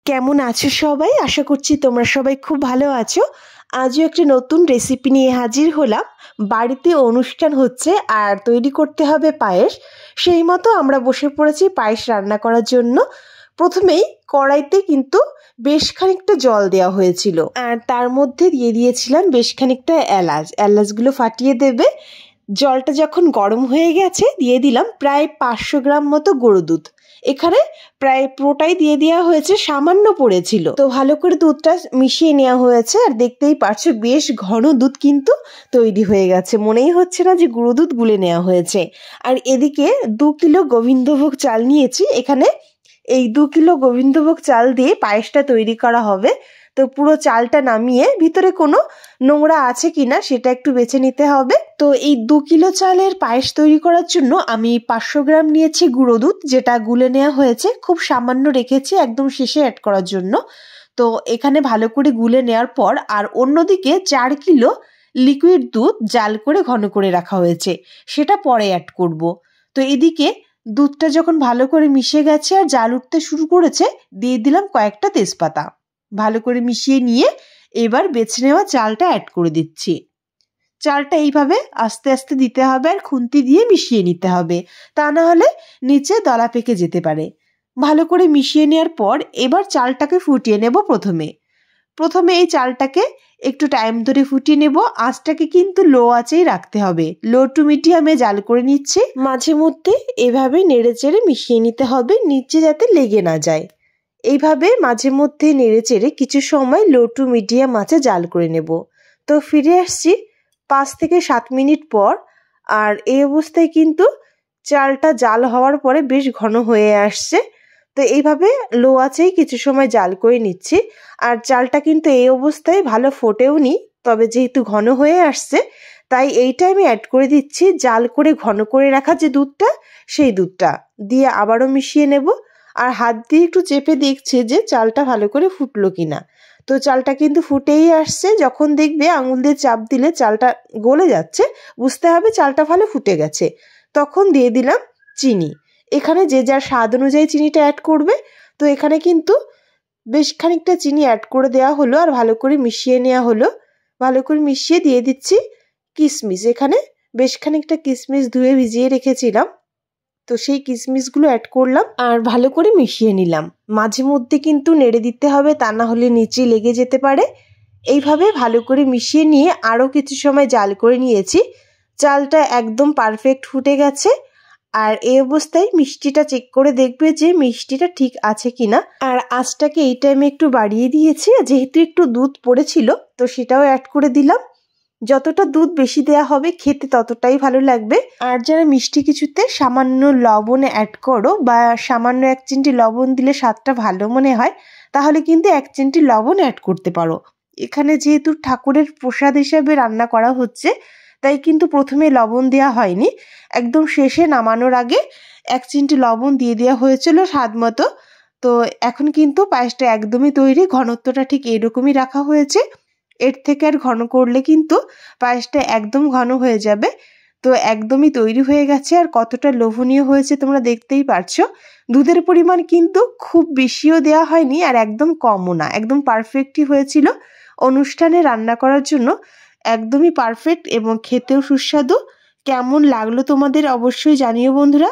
কেমন আছো সবাই? আশা করছি তোমরা সবাই খুব ভালো আছো। আজও একটা নতুন রেসিপি নিয়ে হাজির হলাম। বাড়িতে অনুষ্ঠান হচ্ছে আর তৈরি করতে হবে পায়েস। সেই মতো আমরা বসে পড়েছি পায়েস রান্না করার জন্য। প্রথমেই কড়াইতে কিন্তু বেশ খানিকটা জল দেওয়া হয়েছিল আর তার মধ্যে দিয়ে দিয়েছিলাম বেশ খানিকটা এলাচগুলো ফাটিয়ে দেবে। জলটা যখন গরম হয়ে গেছে দিয়ে দিলাম প্রায় 500 গ্রাম মতো গরু দুধ। এখানে প্রায় পুরোটাই দিয়ে দেওয়া হয়েছে, সামান্য পড়েছিল। তো ভালো করে দুধটা মিশিয়ে নেওয়া হয়েছে আর দেখতেই পারছো বেশ ঘন দুধ কিন্তু তৈরি হয়ে গেছে। মনেই হচ্ছে না যে গুঁড়ো দুধ গুলে নেওয়া হয়েছে। আর এদিকে 2 কিলো গোবিন্দভোগ চাল নিয়েছি। এখানে এই 2 কিলো গোবিন্দভোগ চাল দিয়ে পায়েসটা তৈরি করা হবে। তো পুরো চালটা নামিয়ে ভিতরে কোনো নোংরা আছে কিনা সেটা একটু বেছে নিতে হবে। তো এই 2 কিলো চালের পায়েস তৈরি করার জন্য আমি 500 গ্রাম নিয়েছি গুঁড়ো দুধ, যেটা গুলে নেওয়া হয়েছে। খুব সামান্য রেখেছি একদম শেষে অ্যাড করার জন্য। তো এখানে ভালো করে গুলে নেওয়ার পর আর অন্যদিকে 4 কিলো লিকুইড দুধ জাল করে ঘন করে রাখা হয়েছে, সেটা পরে অ্যাড করব। তো এদিকে দুধটা যখন ভালো করে মিশে গেছে আর জাল উঠতে শুরু করেছে দিয়ে দিলাম কয়েকটা তেজপাতা। ভালো করে মিশিয়ে নিয়ে এবার বেছে নেওয়া চালটা অ্যাড করে দিচ্ছি। চালটা এইভাবে আস্তে আস্তে দিতে হবে আর খুন্তি দিয়ে মিশিয়ে নিতে হবে, তা না হলে নিচে দলা পেকে যেতে পারে। ভালো করে মিশিয়ে নেওয়ার পর এবার চালটাকে ফুটিয়ে নেব। প্রথমে এই চালটাকে একটু টাইম ধরে ফুটিয়ে নেব। আঁচটাকে কিন্তু লো আঁচেই রাখতে হবে, লো টু মিডিয়ামে জাল করে নিচ্ছি। মাঝে মধ্যে এভাবে নেড়ে চেড়ে মিশিয়ে নিতে হবে, নিচে যাতে লেগে না যায়। এইভাবে মাঝে মধ্যে নেড়ে চেড়ে কিছু সময় লো টু মিডিয়াম আঁচে জাল করে নেব। তো ফিরে আসছি 5 থেকে 7 মিনিট পর। আর এই অবস্থায় কিন্তু চালটা জাল হওয়ার পরে বেশ ঘন হয়ে আসছে। তো এইভাবে লো আঁচেই কিছু সময় জাল করে নিচ্ছি। আর চালটা কিন্তু এই অবস্থায় ভালো ফোটেও নি, তবে যেহেতু ঘন হয়ে আসছে তাই এই টাইমে অ্যাড করে দিচ্ছি জাল করে ঘন করে রাখা যে দুধটা, সেই দুধটা দিয়ে আবারও মিশিয়ে নেব। আর হাত দিয়ে একটু চেপে দেখছে যে চালটা ভালো করে ফুটলো কিনা। তো চালটা কিন্তু ফুটেই আসছে। যখন দেখবে আঙুল দিয়ে চাপ দিলে চালটা গলে যাচ্ছে, বুঝতে হবে চালটা ভালো ফুটে গেছে। তখন দিয়ে দিলাম চিনি। এখানে যে যার স্বাদ অনুযায়ী চিনিটা অ্যাড করবে। তো এখানে কিন্তু বেশ খানিকটা চিনি অ্যাড করে দেওয়া হলো আর ভালো করে মিশিয়ে নেওয়া হলো। ভালো করে মিশিয়ে দিয়ে দিচ্ছি কিশমিশ। এখানে বেশ খানিকটা কিশমিশ ধুয়ে ভিজিয়ে রেখেছিলাম, তো সেই কিশমিশগুলো অ্যাড করলাম আর ভালো করে মিশিয়ে নিলাম। মাঝে মধ্যে কিন্তু নেড়ে দিতে হবে, তা না হলে নিচে লেগে যেতে পারে। এইভাবে ভালো করে মিশিয়ে নিয়ে আরও কিছু সময় জাল করে নিয়েছি। চালটা একদম পারফেক্ট ফুটে গেছে। আর এই অবস্থায় মিষ্টিটা চেক করে দেখবে যে মিষ্টিটা ঠিক আছে কিনা। আর আঁচটাকে এই টাইমে একটু বাড়িয়ে দিয়েছি, যেহেতু একটু দুধ পড়েছিল তো সেটাও অ্যাড করে দিলাম। যতটা দুধ বেশি দেয়া হবে খেতে ততটাই ভালো লাগবে। আর যারা মিষ্টি কিছুতে সামান্য লবণ অ্যাড করো বা সামান্য 1 চিমটি লবণ দিলে স্বাদটা ভালো মনে হয়, তাহলে কিন্তু 1 চিমটি লবণ অ্যাড করতে পারো। এখানে যেহেতু ঠাকুরের প্রসাদ হিসেবে রান্না করা হচ্ছে তাই কিন্তু প্রথমে লবণ দেওয়া হয়নি, একদম শেষে নামানোর আগে 1 চিমটি লবণ দিয়ে দেওয়া হয়েছিল স্বাদ মতো। তো এখন কিন্তু পায়েসটা একদমই তৈরি। ঘনত্বটা ঠিক এরকমই রাখা হয়েছে। এর থেকে আর ঘন করলে কিন্তু পায়েসটা একদম ঘন হয়ে যাবে। তো একদমই তৈরি হয়ে গেছে। আর কতটা লোভনীয় হয়েছে তোমরা দেখতেই পারছো। দুধের পরিমাণ কিন্তু খুব বেশিও দেওয়া হয়নি আর একদম কমও না, একদম পারফেক্টই হয়েছিল। অনুষ্ঠানে রান্না করার জন্য একদমই পারফেক্ট এবং খেতেও সুস্বাদু। কেমন লাগলো তোমাদের অবশ্যই জানিও বন্ধুরা।